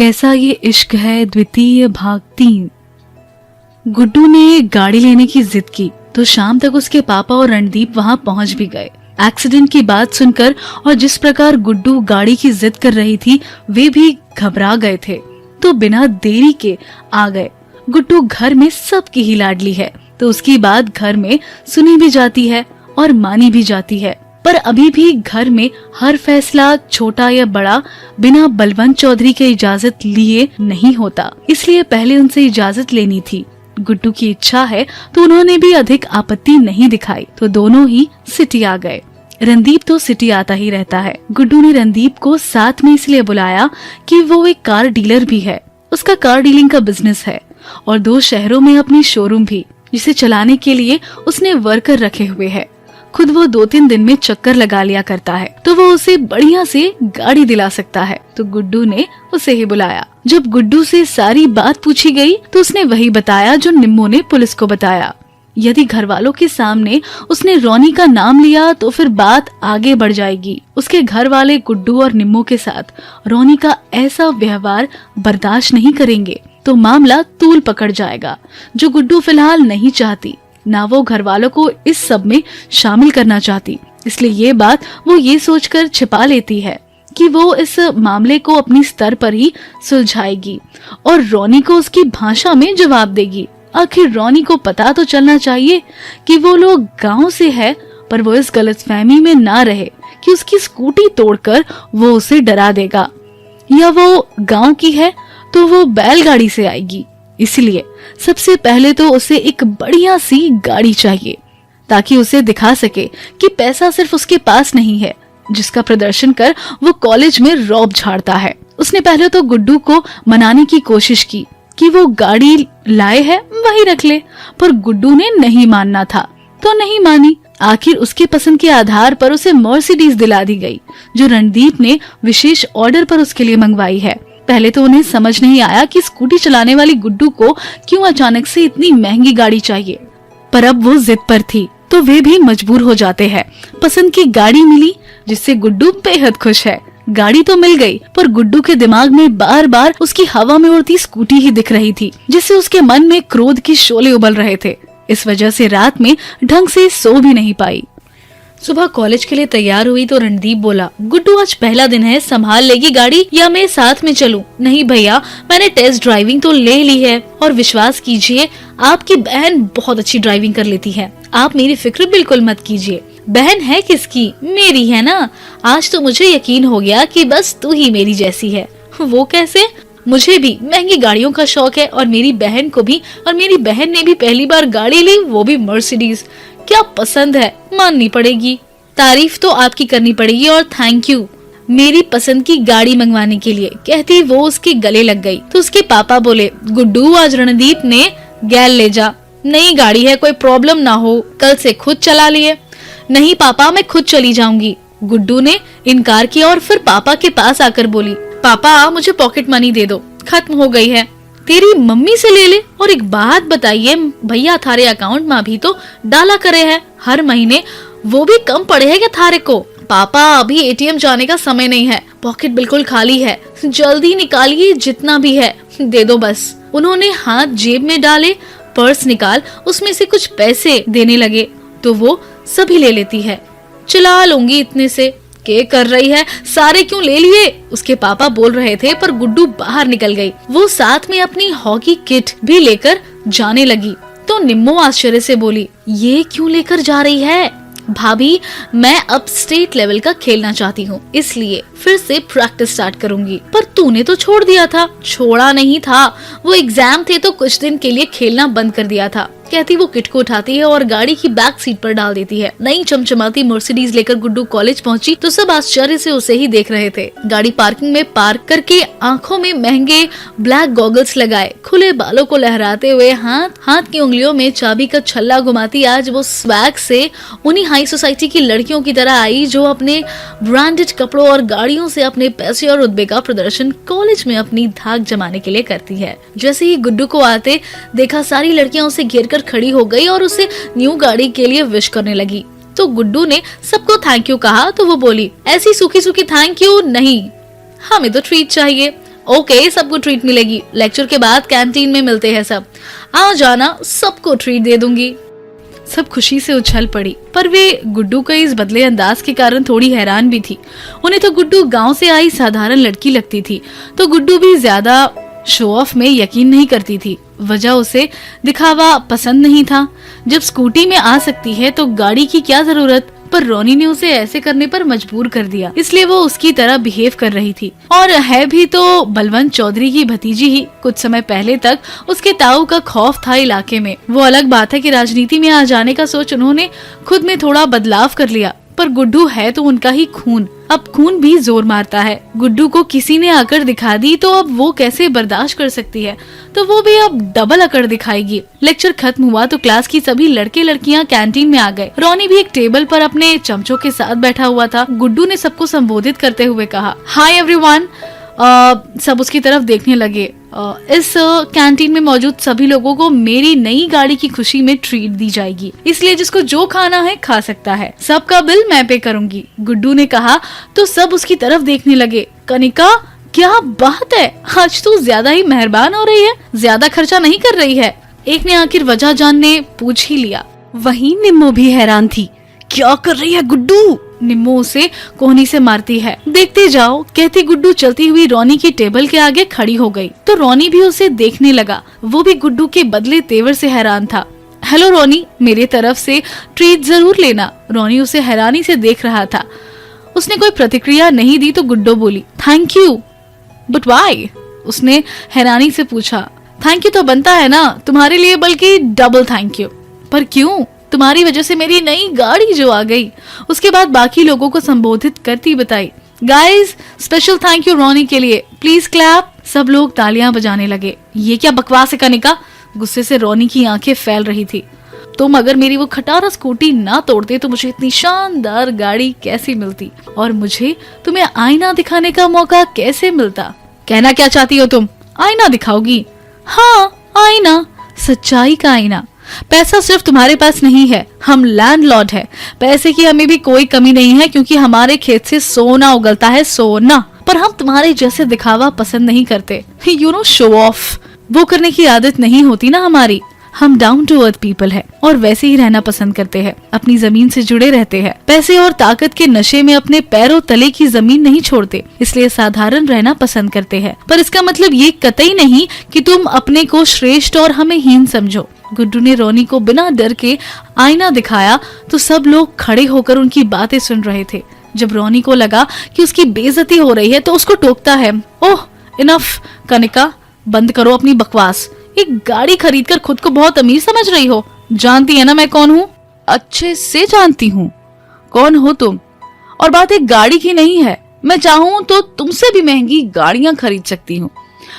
कैसा ये इश्क है द्वितीय भाग 3। गुड्डू ने गाड़ी लेने की जिद की तो शाम तक उसके पापा और रणदीप वहां पहुंच भी गए। एक्सीडेंट की बात सुनकर और जिस प्रकार गुड्डू गाड़ी की जिद कर रही थी वे भी घबरा गए थे, तो बिना देरी के आ गए। गुड्डू घर में सबकी ही लाडली है, तो उसकी बात घर में सुनी भी जाती है और मानी भी जाती है। पर अभी भी घर में हर फैसला छोटा या बड़ा बिना बलवंत चौधरी के इजाजत लिए नहीं होता, इसलिए पहले उनसे इजाजत लेनी थी। गुड्डू की इच्छा है तो उन्होंने भी अधिक आपत्ति नहीं दिखाई, तो दोनों ही सिटी आ गए। रणदीप तो सिटी आता ही रहता है। गुड्डू ने रणदीप को साथ में इसलिए बुलाया कि वो एक कार डीलर भी है, उसका कार डीलिंग का बिजनेस है और 2 शहरों में अपनी शोरूम भी, जिसे चलाने के लिए उसने वर्कर रखे हुए है। खुद वो 2-3 दिन में चक्कर लगा लिया करता है, तो वो उसे बढ़िया से गाड़ी दिला सकता है, तो गुड्डू ने उसे ही बुलाया। जब गुड्डू से सारी बात पूछी गई तो उसने वही बताया जो निम्मो ने पुलिस को बताया। यदि घर वालों के सामने उसने रोनी का नाम लिया तो फिर बात आगे बढ़ जाएगी। उसके घर वाले गुड्डू और निम्मो के साथ रोनी का ऐसा व्यवहार बर्दाश्त नहीं करेंगे, तो मामला तूल पकड़ जाएगा, जो गुड्डू फिलहाल नहीं चाहती। ना वो घर वालों को इस सब में शामिल करना चाहती, इसलिए ये बात वो ये सोचकर छिपा लेती है कि वो इस मामले को अपनी स्तर पर ही सुलझाएगी और रोनी को उसकी भाषा में जवाब देगी। आखिर रोनी को पता तो चलना चाहिए कि वो लोग गांव से है, पर वो इस गलतफहमी में ना रहे कि उसकी स्कूटी तोड़कर वो उसे डरा देगा, या वो गांव की है तो वो बैलगाड़ी से आएगी। इसलिए सबसे पहले तो उसे एक बढ़िया सी गाड़ी चाहिए, ताकि उसे दिखा सके कि पैसा सिर्फ उसके पास नहीं है, जिसका प्रदर्शन कर वो कॉलेज में रौब झाड़ता है। उसने पहले तो गुड्डू को मनाने की कोशिश की कि वो गाड़ी लाए है वही रख ले, पर गुड्डू ने नहीं मानना था तो नहीं मानी। आखिर उसके पसंद के आधार पर उसे मर्सिडीज दिला दी गई, जो रणदीप ने विशेष ऑर्डर पर उसके लिए मंगवाई है। पहले तो उन्हें समझ नहीं आया कि स्कूटी चलाने वाली गुड्डू को क्यों अचानक से इतनी महंगी गाड़ी चाहिए, पर अब वो जिद पर थी तो वे भी मजबूर हो जाते हैं। पसंद की गाड़ी मिली, जिससे गुड्डू बेहद खुश है। गाड़ी तो मिल गई, पर गुड्डू के दिमाग में बार बार उसकी हवा में उड़ती स्कूटी ही दिख रही थी, जिससे उसके मन में क्रोध की शोले उबल रहे थे। इस वजह से रात में ढंग से सो भी नहीं पाई। सुबह कॉलेज के लिए तैयार हुई तो रणदीप बोला, गुड्डू आज पहला दिन है, संभाल लेगी गाड़ी या मैं साथ में चलूं? नहीं भैया, मैंने टेस्ट ड्राइविंग तो ले ली है और विश्वास कीजिए आपकी बहन बहुत अच्छी ड्राइविंग कर लेती है। आप मेरी फिक्र बिल्कुल मत कीजिए। बहन है किसकी? मेरी है ना। आज तो मुझे यकीन हो गया कि बस तू ही मेरी जैसी है। वो कैसे? मुझे भी महंगी गाड़ियों का शौक है और मेरी बहन को भी, और मेरी बहन ने भी पहली बार गाड़ी ली, वो भी मर्सिडीज। क्या पसंद है, माननी पड़ेगी। तारीफ तो आपकी करनी पड़ेगी और थैंक यू मेरी पसंद की गाड़ी मंगवाने के लिए, कहती वो उसके गले लग गई। तो उसके पापा बोले, गुड्डू आज रणदीप ने गैल ले जा, नई गाड़ी है, कोई प्रॉब्लम ना हो, कल से खुद चला लिए। नहीं पापा, मैं खुद चली जाऊंगी। गुड्डू ने इनकार किया और फिर पापा के पास आकर बोली, पापा मुझे पॉकेट मनी दे दो, खत्म हो गई है। तेरी मम्मी से ले ले। और एक बात बताइए भैया, थारे अकाउंट में भी तो डाला करे है हर महीने, वो भी कम पड़े है क्या थारे को? पापा अभी एटीएम जाने का समय नहीं है, पॉकेट बिल्कुल खाली है, जल्दी निकालिए, जितना भी है दे दो बस। उन्होंने हाथ जेब में डाले, पर्स निकाल उसमें से कुछ पैसे देने लगे तो वो सभी ले लेती है। चला लूंगी इतने से, क्या कर रही है, सारे क्यों ले लिए? उसके पापा बोल रहे थे, पर गुड्डू बाहर निकल गई। वो साथ में अपनी हॉकी किट भी लेकर जाने लगी, तो निम्मो आश्चर्य से बोली, ये क्यों लेकर जा रही है? भाभी, मैं अब स्टेट लेवल का खेलना चाहती हूँ, इसलिए फिर से प्रैक्टिस स्टार्ट करूंगी। पर तूने तो छोड़ दिया था। छोड़ा नहीं था, वो एग्जाम थे तो कुछ दिन के लिए खेलना बंद कर दिया था, कहती वो किट को उठाती है और गाड़ी की बैक सीट पर डाल देती है। नई चमचमाती मर्सिडीज लेकर गुड्डू कॉलेज पहुंची तो सब आश्चर्य से उसे ही देख रहे थे। गाड़ी पार्किंग में पार्क करके आंखों में महंगे ब्लैक गॉगल्स लगाए, खुले बालों को लहराते हुए हाथ की उंगलियों में चाबी का छल्ला घुमाती, आज वो स्वैग से उन्हीं हाई सोसाइटी की लड़कियों की तरह आई जो अपने ब्रांडेड कपड़ों और गाड़ियों से अपने पैसे और रुतबे का प्रदर्शन कॉलेज में अपनी धाक जमाने के लिए करती है। जैसे ही गुड्डू को आते देखा, सारी लड़कियां उसे घेरकर खड़ी हो गई और उसे न्यू गाड़ी के लिए विश करने लगी। तो गुड्डू ने सबको थैंक यू कहा तो वो बोली, ऐसी सूखी सूखी थैंक यू नहीं, हमें तो ट्रीट चाहिए। ओके, सबको ट्रीट मिलेगी, लेक्चर के बाद कैंटीन में मिलते हैं सब, आ जाना, सबको ट्रीट दे दूंगी। सब खुशी से उछल पड़ी, पर वे गुड्डू के इस बदले अंदाज के कारण थोड़ी हैरान भी थी। उन्हें तो गुड्डू गांव से आई साधारण लड़की लगती थी, तो गुड्डू भी ज्यादा शो ऑफ में यकीन नहीं करती थी। वजह उसे दिखावा पसंद नहीं था। जब स्कूटी में आ सकती है तो गाड़ी की क्या जरूरत, पर रोनी ने उसे ऐसे करने पर मजबूर कर दिया, इसलिए वो उसकी तरह बिहेव कर रही थी। और है भी तो बलवंत चौधरी की भतीजी ही। कुछ समय पहले तक उसके ताऊ का खौफ था इलाके में। वो अलग बात है कि राजनीति में आ जाने का सोच उन्होंने खुद में थोड़ा बदलाव कर लिया, पर गुड्डू है तो उनका ही खून। अब खून भी जोर मारता है। गुड्डू को किसी ने अकड़ दिखा दी तो अब वो कैसे बर्दाश्त कर सकती है, तो वो भी अब डबल अकड़ दिखाएगी। लेक्चर खत्म हुआ तो क्लास की सभी लड़के लड़कियां कैंटीन में आ गए। रोनी भी एक टेबल पर अपने चमचों के साथ बैठा हुआ था। गुड्डू ने सबको संबोधित करते हुए कहा, हाय एवरीवन। सब उसकी तरफ देखने लगे। इस कैंटीन में मौजूद सभी लोगों को मेरी नई गाड़ी की खुशी में ट्रीट दी जाएगी, इसलिए जिसको जो खाना है खा सकता है, सबका बिल मैं पे करूंगी। गुड्डू ने कहा तो सब उसकी तरफ देखने लगे। कनिका, क्या बात है, आज तू ज्यादा ही मेहरबान हो रही है, ज्यादा खर्चा नहीं कर रही है। एक ने आखिर वजह जानने पूछ ही लिया। वहीं निम्मो भी हैरान थी, क्या कर रही है गुड्डू? निम्मो उसे कोहनी से मारती है। देखते जाओ, कहती गुड्डू चलती हुई रोनी की टेबल के आगे खड़ी हो गई, तो रोनी भी उसे देखने लगा। वो भी गुड्डू के बदले तेवर से हैरान था। हेलो रोनी, मेरे तरफ से ट्रीट जरूर लेना। रोनी उसे हैरानी से देख रहा था। उसने कोई प्रतिक्रिया नहीं दी तो गुड्डू बोली, थैंक यू। But why? उसने हैरानी से पूछा। थैंक यू तो बनता है ना तुम्हारे लिए, बल्कि डबल थैंक यू। पर क्यों? तुम्हारी वजह से मेरी नई गाड़ी जो आ गई। उसके बाद बाकी लोगों को संबोधित करती बताई, गाइस स्पेशल थैंक यू रोनी के लिए, प्लीज क्लैप। सब लोग तालियां बजाने लगे। ये क्या बकवास है कनिका? गुस्से से रोनी की आंखें फैल रही थी। तुम अगर मेरी वो खटारा स्कूटी ना तोड़ते तो मुझे इतनी शानदार गाड़ी कैसी मिलती, और मुझे तुम्हें आईना दिखाने का मौका कैसे मिलता। कहना क्या चाहती हो तुम? आईना दिखाओगी? हाँ, आईना, सच्चाई का आईना। पैसा सिर्फ तुम्हारे पास नहीं है, हम लैंडलॉर्ड है। पैसे की हमें भी कोई कमी नहीं है, क्योंकि हमारे खेत से सोना उगलता है, सोना। पर हम तुम्हारे जैसे दिखावा पसंद नहीं करते। यू नो, शो ऑफ वो करने की आदत नहीं होती ना हमारी। हम डाउन टू अर्थ पीपल है और वैसे ही रहना पसंद करते हैं, अपनी जमीन से जुड़े रहते हैं। पैसे और ताकत के नशे में अपने पैरों तले की जमीन नहीं छोड़ते, इसलिए साधारण रहना पसंद करते हैं। पर इसका मतलब ये कतई नहीं कि तुम अपने को श्रेष्ठ और हमें हीन समझो। गुड्डू ने रोनी को बिना डर के आईना दिखाया तो सब लोग खड़े होकर उनकी बातें सुन रहे थे। जब रोनी को लगा कि उसकी बेइज्जती हो रही है तो उसको टोकता है, ओह इनफ कनिका, बंद करो अपनी बकवास। एक गाड़ी खरीदकर खुद को बहुत अमीर समझ रही हो। जानती है ना मैं कौन हूँ? अच्छे से जानती हूँ। कौन हो तुम? और बात एक गाड़ी की नहीं है। मैं चाहूँ तो तुमसे भी महंगी गाड़ियां खरीद सकती हूँ,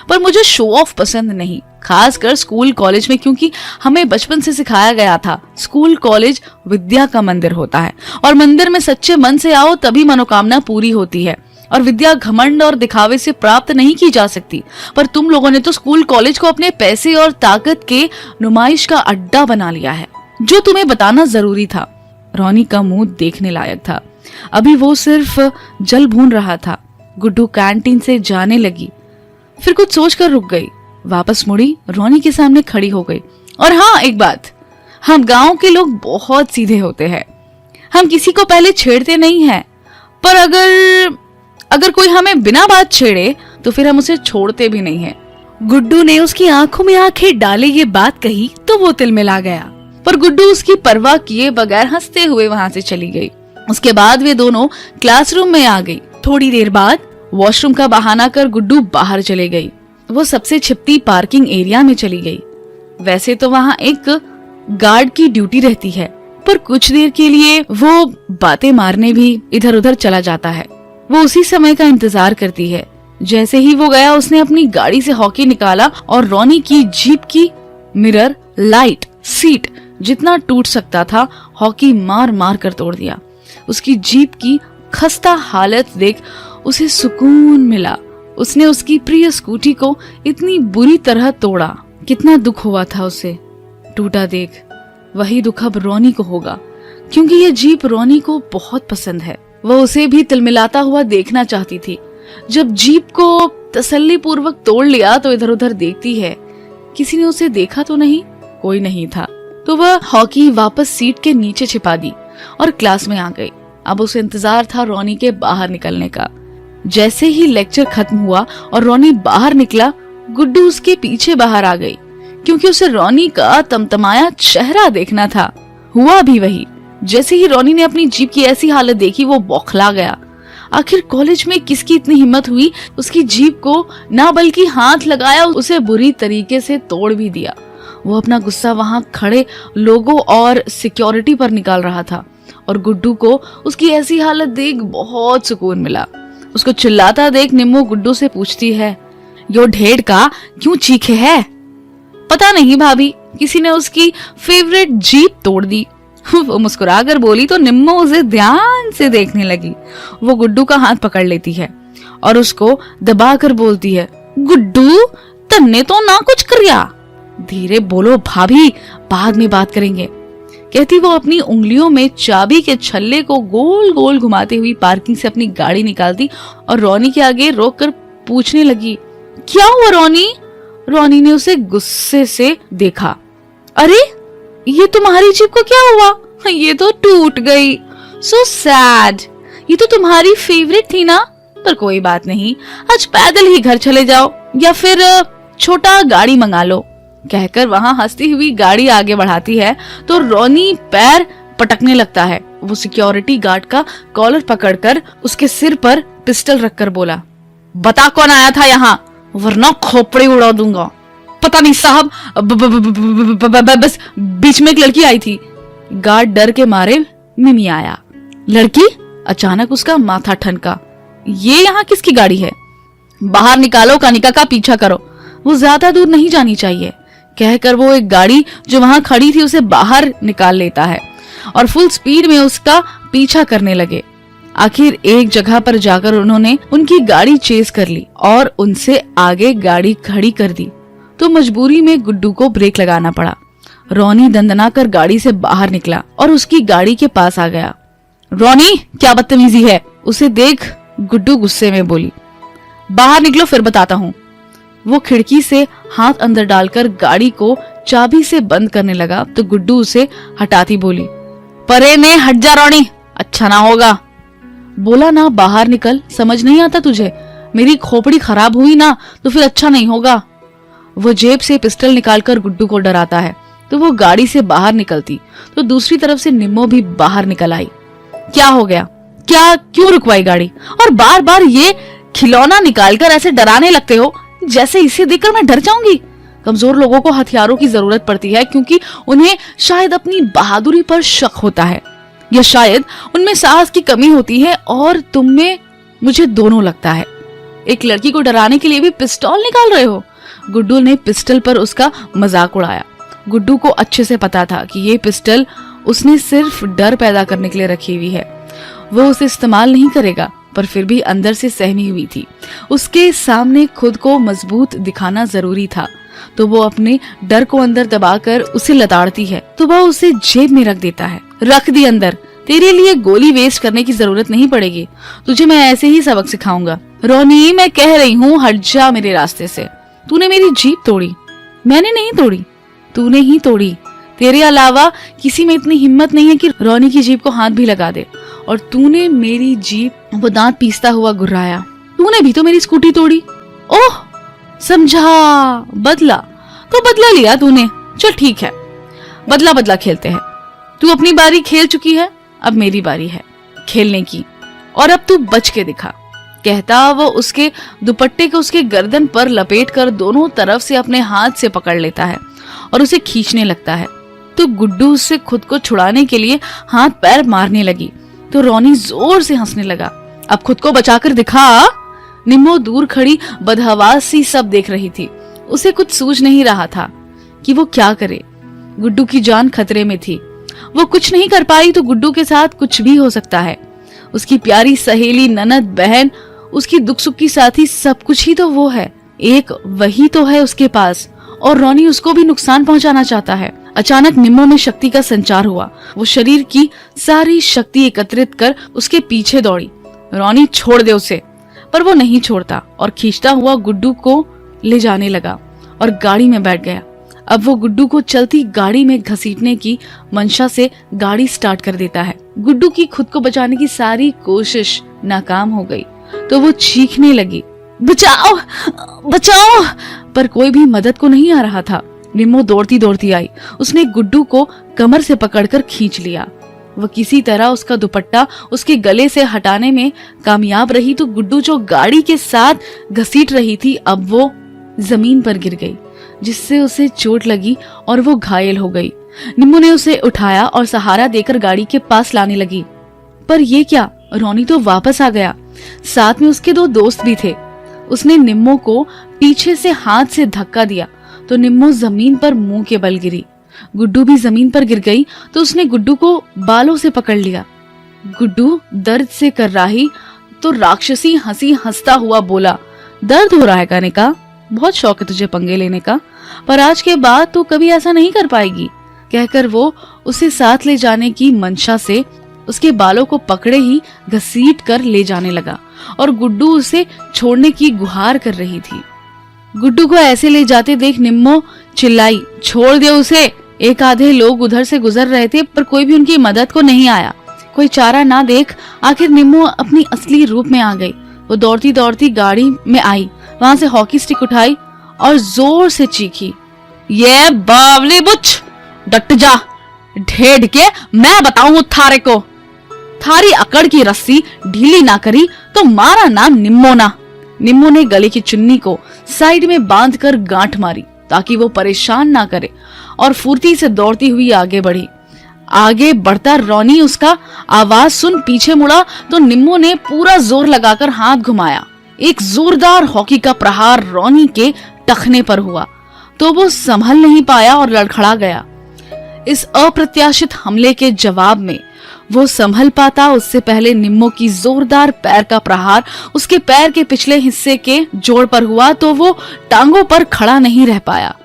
पर मुझे शो ऑफ पसंद नहीं, खासकर स्कूल कॉलेज में, क्योंकि हमें बचपन से सिखाया गया था स्कूल कॉलेज विद्या का मंदिर होता है, और मंदिर में सच्चे मन से आओ तभी मनोकामना पूरी होती है। और विद्या घमंड और दिखावे से प्राप्त नहीं की जा सकती। पर तुम लोगों ने तो स्कूल कॉलेज को अपने पैसे और ताकत के नुमाइश का अड्डा बना लिया है, जो तुम्हें बताना जरूरी था। रोनी का मुंह देखने लायक था। अभी वो सिर्फ जल भून रहा था। गुड्डू कैंटीन से जाने लगी, फिर कुछ सोचकर रुक गई, वापस मुड़ी, रोनी के सामने खड़ी हो गई। और हाँ, एक बात, हम गांव के लोग बहुत सीधे होते हैं। हम किसी को पहले छेड़ते नहीं हैं, पर अगर कोई हमें बिना बात छेड़े तो फिर हम उसे छोड़ते भी नहीं हैं। गुड्डू ने उसकी आंखों में आंखें डाले ये बात कही तो वो तिलमिला गया, पर गुड्डू उसकी परवाह किए बगैर हंसते हुए वहां से चली गई। उसके बाद वे दोनों क्लासरूम में आ गई। थोड़ी देर बाद वॉशरूम का बहाना कर गुड्डू बाहर चले गई। वो सबसे छिपती पार्किंग एरिया में चली गई। वैसे तो वहाँ एक गार्ड की ड्यूटी रहती है, पर कुछ देर के लिए वो बातें मारने भी इधर उधर चला जाता है। वो उसी समय का इंतजार करती है। जैसे ही वो गया, उसने अपनी गाड़ी से हॉकी निकाला और रोनी की जीप की मिरर, लाइट, सीट जितना टूट सकता था हॉकी मार मार कर तोड़ दिया। उसकी जीप की खस्ता हालत देख उसे सुकून मिला। उसने उसकी प्रिय स्कूटी को इतनी बुरी तरह तोड़ा। कितना दुख हुआ था उसे टूटा देख। वही दुख अब रोनी को होगा, क्योंकि ये जीप रोनी को बहुत पसंद है। वह उसे भी तिलमिलाता हुआ देखना चाहती थी। जब जीप को तसल्ली पूर्वक तोड़ लिया तो इधर उधर देखती है, किसी ने उसे देखा तो नहीं। कोई नहीं था, तो वह हॉकी वापस सीट के नीचे छिपा दी और क्लास में आ गई। अब उसे इंतजार था रोनी के बाहर निकलने का। जैसे ही लेक्चर खत्म हुआ और रोनी बाहर निकला, गुड्डू उसके पीछे बाहर आ गई, क्योंकि उसे रोनी का तमतमाया चेहरा देखना था। हुआ भी वही। जैसे ही रोनी ने अपनी जीप की ऐसी हालत देखी, वो बौखला गया। आखिर कॉलेज में किसकी इतनी हिम्मत हुई उसकी जीप को ना बल्कि हाथ लगाया, उसे बुरी तरीके से तोड़ भी दिया। वो अपना गुस्सा वहां खड़े लोगों और सिक्योरिटी पर निकाल रहा था और गुड्डू को उसकी ऐसी हालत देख बहुत सुकून मिला। उसको चिल्लाता देख निम्मो गुड्डू से पूछती है, यो ढेड़ का क्यों चीखे है? पता नहीं भाभी, किसी ने उसकी फेवरेट जीप तोड़ दी। वो मुस्कुराकर बोली तो निम्मो उसे ध्यान से देखने लगी। वो गुड्डू का हाथ पकड़ लेती है और उसको दबाकर बोलती है, गुड्डू तन्ने तो ना कुछ करिया। धीरे बोलो भाभी, बाद में बात करेंगे, कहती वो अपनी उंगलियों में चाबी के छल्ले को गोल गोल घुमाते हुई पार्किंग से अपनी गाड़ी निकालती और रोनी के आगे रोककर पूछने लगी, क्या हुआ रोनी? रोनी ने उसे गुस्से से देखा। अरे ये तुम्हारी जीप को क्या हुआ? ये तो टूट गई। So sad. ये तो तुम्हारी फेवरेट थी ना? पर कोई बात नहीं, आज पैदल ही घर चले जाओ या फिर छोटा गाड़ी मंगा लो, कहकर वहां हंसती हुई गाड़ी आगे बढ़ाती है तो रोनी पैर पटकने लगता है। वो सिक्योरिटी गार्ड का कॉलर पकड़कर उसके सिर पर पिस्टल रखकर बोला, बता कौन आया था यहाँ, वरना खोपड़ी उड़ा दूंगा। पता नहीं साहब, बस बीच में एक लड़की आई थी। गार्ड डर के मारे मिमी आया। लड़की? अचानक उसका माथा ठनका। ये यहाँ किसकी गाड़ी है? बाहर निकालो, कनिका का पीछा करो, वो ज्यादा दूर नहीं जानी चाहिए, कहकर वो एक गाड़ी जो वहां खड़ी थी उसे बाहर निकाल लेता है और फुल स्पीड में उसका पीछा करने लगे। आखिर एक जगह पर जाकर उन्होंने उनकी गाड़ी चेस कर ली और उनसे आगे गाड़ी खड़ी कर दी, तो मजबूरी में गुड्डू को ब्रेक लगाना पड़ा। रोनी दंदनाकर गाड़ी से बाहर निकला और उसकी गाड़ी के पास आ गया। रोनी, क्या बदतमीजी है? उसे देख गुड्डू गुस्से में बोली। बाहर निकलो फिर बताता हूँ। वो खिड़की से हाथ अंदर डालकर गाड़ी को चाबी से बंद करने लगा तो गुड्डू उसे हटाती बोली, परे ने हट जा रोनी, अच्छा ना होगा। बोला ना बाहर निकल, समझ नहीं आता तुझे? मेरी खोपड़ी खराब हुई ना तो फिर अच्छा नहीं होगा। वो जेब से पिस्टल निकालकर गुड्डू को डराता है तो वो गाड़ी से बाहर निकलती तो दूसरी तरफ से निम्मो भी बाहर निकल आई। क्या हो गया? क्या क्यों रुकवाई गाड़ी और बार बार ये खिलौना निकालकर ऐसे डराने लगते हो जैसे इसे देखकर मैं डर जाऊंगी। कमजोर लोगों को हथियारों की जरूरत पड़ती है क्योंकि उन्हें शायद अपनी बहादुरी पर शक होता है या शायद उनमें साहस की कमी होती है और तुम में मुझे दोनों लगता है। एक लड़की को डराने के लिए भी पिस्तौल निकाल रहे हो। गुड्डू ने पिस्टल पर उसका मजाक उड़ाया। गुड्डू को अच्छे से पता था कि ये पिस्टल उसने सिर्फ डर पैदा करने के लिए रखी हुई है, वो उसे इस्तेमाल नहीं करेगा, पर फिर भी अंदर से सहमी हुई थी। उसके सामने खुद को मजबूत दिखाना जरूरी था तो वो अपने डर को अंदर दबाकर उसे लताड़ती है तो वह उसे जेब में रख देता है। रख दी अंदर, तेरे लिए गोली वेस्ट करने की जरूरत नहीं पड़ेगी, तुझे मैं ऐसे ही सबक सिखाऊंगा। रोनी, मैं कह रही हूँ हट जा मेरे रास्ते से। तूने मेरी जीप तोड़ी। मैंने नहीं तोड़ी, तूने ही तोड़ी। तेरे अलावा किसी में इतनी हिम्मत नहीं है कि रोनी की जीप को हाथ भी लगा दे। और तूने मेरी जीप, वो दांत पीसता हुआ गुर्राया, तूने भी तो मेरी स्कूटी तोड़ी। ओह समझा, बदला तो बदला लिया तूने। चल ठीक है, बदला बदला खेलते हैं। तू अपनी बारी खेल चुकी है, अब मेरी बारी है खेलने की, और अब तू बच के दिखा, कहता वो उसके दुपट्टे को उसके गर्दन पर लपेटकर दोनों तरफ से अपने हाथ से पकड़ लेता है और उसे खींचने लगता है। तो गुड्डू उससे खुद को छुड़ाने के लिए हाथ पैर मारने लगी तो रोनी जोर से हंसने लगा। अब खुद को बचाकर दिखा। निम्मो दूर खड़ी बदहवास सी सब देख रही थी। उसे कुछ सूझ नहीं रहा था कि वो क्या करे। गुड्डू की जान खतरे में थी। वो कुछ नहीं कर पाई तो गुड्डू के साथ कुछ भी हो सकता है। उसकी प्यारी सहेली, ननद, बहन, उसकी दुख सुख की साथी, सब कुछ ही तो वो है। एक वही तो है उसके पास और रोनी उसको भी नुकसान पहुंचाना चाहता है। अचानक निम्मो में शक्ति का संचार हुआ। वो शरीर की सारी शक्ति एकत्रित कर उसके पीछे दौड़ी। रोनी छोड़ दे उसे, पर वो नहीं छोड़ता और खींचता हुआ गुड्डू को ले जाने लगा और गाड़ी में बैठ गया। अब वो गुड्डू को चलती गाड़ी में घसीटने की मंशा से गाड़ी स्टार्ट कर देता है। गुड्डू की खुद को बचाने की सारी कोशिश नाकाम हो गई तो वो चीखने लगी, बचाओ बचाओ, पर कोई भी मदद को नहीं आ रहा था। निम्मो दौड़ती दौड़ती आई, उसने गुड्डू को कमर से पकड़कर खींच लिया। वह किसी तरह उसका दुपट्टा उसके गले से हटाने में कामयाब रही तो गुड्डू जो गाड़ी के साथ घसीट रही थी अब वो जमीन पर गिर गई, जिससे उसे चोट लगी और वो घायल हो गई। निम्मो ने उसे उठाया और सहारा देकर गाड़ी के पास लाने लगी। पर ये क्या, रोनी तो वापस आ गया, साथ में उसके 2 दोस्त भी थे। उसने निम्मो को पीछे से हाथ से धक्का दिया तो निम्मो जमीन पर मुंह के बल गिरी। गुड्डू भी जमीन पर गिर गई तो उसने गुड्डू को बालों से पकड़ लिया। गुड्डू दर्द से कर्राही तो राक्षसी हंसी हंसता हुआ बोला, दर्द हो रहा है कनिका, बहुत शौक है तुझे पंगे लेने का, पर आज के बाद तो कभी ऐसा नहीं कर पाएगी। कहकर वो उसे साथ ले जाने की मंशा से उसके बालों को पकड़े ही घसीट कर ले जाने लगा और गुड्डू उसे छोड़ने की गुहार कर रही थी। गुड्डू को ऐसे ले जाते देख निम्मो चिल्लाई, छोड़ दे उसे। एक आधे लोग उधर से गुजर रहे थे पर कोई भी उनकी मदद को नहीं आया। कोई चारा ना देख आखिर निम्मो अपनी असली रूप में आ गई। वो दौड़ती दौड़ती गाड़ी में आई, वहां से हॉकी स्टिक उठाई और जोर से चीखी, ये बावली बुच, डट जा, ढेड़ के मैं बताऊं थारे को, थारी अकड़ की रस्सी ढीली ना करी तो मारा नाम निम्मो ना। निम्मो ने गले की चुन्नी को साइड में बांधकर गांठ मारी ताकि वो परेशान ना करे और फुर्ती से दौड़ती हुई आगे बढ़ी। आगे बढ़ता रोनी उसका आवाज सुन पीछे मुड़ा तो निम्मो ने पूरा जोर लगाकर हाथ घुमाया। एक जोरदार हॉकी का प्रहार रोनी के टखने पर हुआ तो वो संभल नहीं पाया और लड़खड़ा गया। इस अप्रत्याशित हमले के जवाब में वो संभल पाता उससे पहले निम्मो की जोरदार पैर का प्रहार उसके पैर के पिछले हिस्से के जोड़ पर हुआ तो वो टांगों पर खड़ा नहीं रह पाया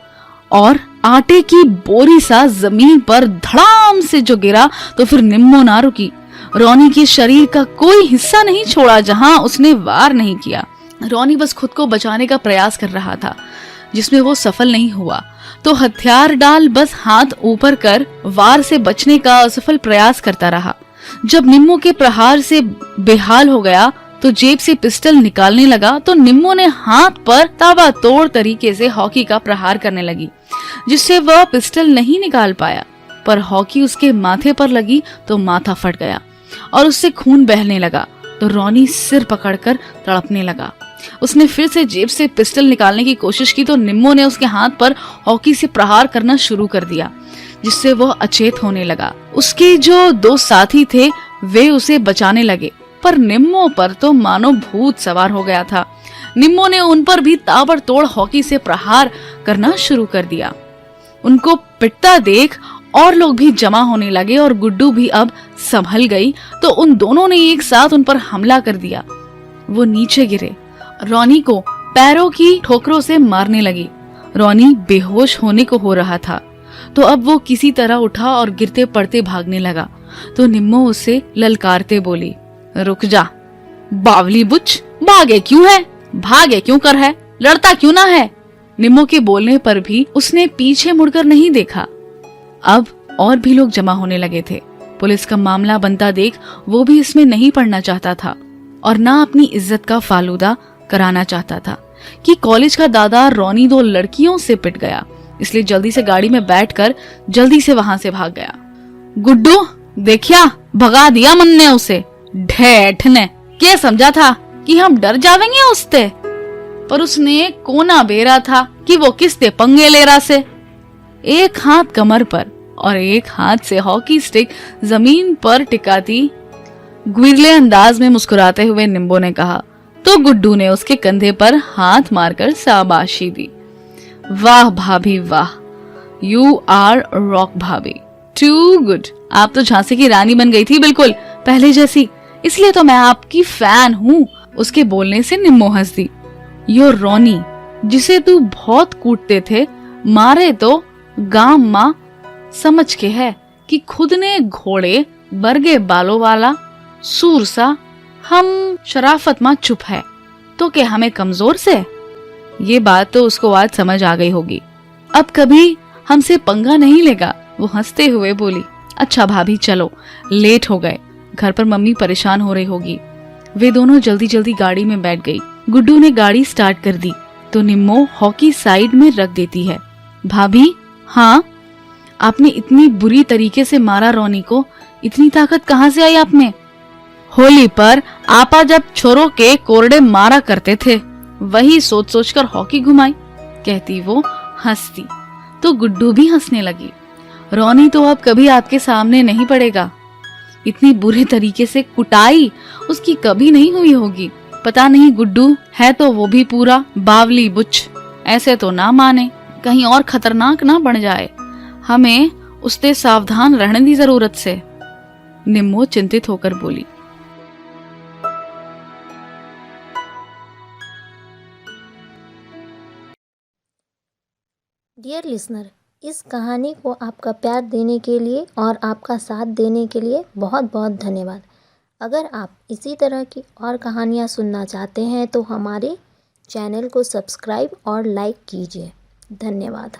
और आटे की बोरी सा जमीन पर धड़ाम से जो गिरा तो फिर निम्मो ना रुकी। रोनी के शरीर का कोई हिस्सा नहीं छोड़ा जहां उसने वार नहीं किया। रोनी बस खुद को बचाने का प्रयास कर रहा था जिसमें वो सफल नहीं हुआ तो हथियार डाल बस हाथ ऊपर कर वार से बचने का असफल प्रयास करता रहा। जब निम्मो के प्रहार से बेहाल हो गया तो जेब से पिस्टल निकालने लगा तो निम्मो ने हाथ पर ताबड़तोड़ तरीके से हॉकी का प्रहार करने लगी जिससे वह पिस्टल नहीं निकाल पाया। पर हॉकी उसके माथे पर लगी तो माथा फट गया और उससे खून बहने लगा तो रोनी सिर पकड़कर तड़पने लगा। उसने फिर से जेब से पिस्टल निकालने की कोशिश की तो निम्मो ने उसके हाथ पर हॉकी से प्रहार करना शुरू कर दिया जिससे वह अचेत होने लगा। उसके जो 2 साथी थे वे उसे बचाने लगे पर निम्मो पर तो मानो भूत सवार हो गया था। निम्मो ने उन पर भी ताबड़तोड़ हॉकी से प्रहार करना शुरू कर दिया। उनको पिटता देख और लोग भी जमा होने लगे और गुड्डू भी अब संभल गई तो उन दोनों ने एक साथ उन पर हमला कर दिया। वो नीचे गिरे, रोनी को पैरों की ठोकरों से मारने लगी। रोनी बेहोश होने को हो रहा था तो अब वो किसी तरह उठा और गिरते पड़ते भागने लगा तो निम्मो उसे ललकारते बोली, रुक जा बावली बुच, भागे क्यों है, भागे क्यों कर है, लड़ता क्यों ना है। निम्मो के बोलने पर भी उसने पीछे मुड़कर नहीं देखा। अब और भी लोग जमा होने लगे थे। पुलिस का मामला बनता देख वो भी इसमें नहीं पड़ना चाहता था और ना अपनी इज्जत का फालूदा कराना चाहता था कि कॉलेज का दादा रोनी 2 लड़कियों से पिट गया, इसलिए जल्दी से गाड़ी में बैठकर जल्दी से वहां से भाग गया। गुड्डू देखिया, भगा दिया मन ने उसे, ढेठ ने क्या समझा था कि हम डर जावेंगे उससे, पर उसने कोना बेरा था कि वो किसते पंगे ले रहा से। एक हाथ कमर पर और एक हाथ से हॉकी स्टिक जमीन पर टिकाती ग्विरले अंदाज में मुस्कुराते हुए निम्बो ने कहा तो गुड्डू ने उसके कंधे पर हाथ मारकर शाबाशी दी। वाह भाभी वाह, यू आर रॉक भाभी, टू गुड। आप तो झांसी की रानी बन गई थी बिल्कुल पहले जैसी, इसलिए तो मैं आपकी फैन हूँ। उसके बोलने से निम्मो हंस दी। यो रोनी जिसे तू बहुत कूटते थे, मारे तो गांव माँ समझ के है कि खुद ने घोड़े बरगे बालों वाला सूर सा, हम शराफत माँ चुप है। तो क्या हमें कमजोर से? ये बात तो उसको आज समझ आ गई होगी। अब कभी हमसे पंगा नहीं लेगा। वो हंसते हुए बोली, अच्छा भाभी चलो, लेट हो गए, घर पर मम्मी परेशान हो रही होगी। वे दोनों जल्दी जल्दी गाड़ी में बैठ गई। गुड्डू ने गाड़ी स्टार्ट कर दी तो निम्मो हॉकी साइड में रख देती है। भाभी, हाँ, आपने इतनी बुरी तरीके से मारा रोनी को, इतनी ताकत कहाँ से आई आप में? होली पर आपा जब छोरों के कोरडे मारा करते थे, वही सोच सोच कर हॉकी घुमाई, कहती वो हंसती। तो गुड्डू भी हंसने लगी। रोनी तो अब कभी आपके सामने नहीं पड़ेगा। इतनी बुरे तरीके से कुटाई उसकी कभी नहीं हुई होगी। पता नहीं गुड्डू है तो वो भी पूरा बावली बुच्च, ऐसे तो ना माने, कहीं और खतरनाक ना बन जाए। हमें उससे सावधान रहने की जरूरत से। निम्मो चिंतित होकर बोली। डियर लिसनर, इस कहानी को आपका प्यार देने के लिए और आपका साथ देने के लिए बहुत बहुत धन्यवाद। अगर आप इसी तरह की और कहानियाँ सुनना चाहते हैं तो हमारे चैनल को सब्सक्राइब और लाइक कीजिए। धन्यवाद।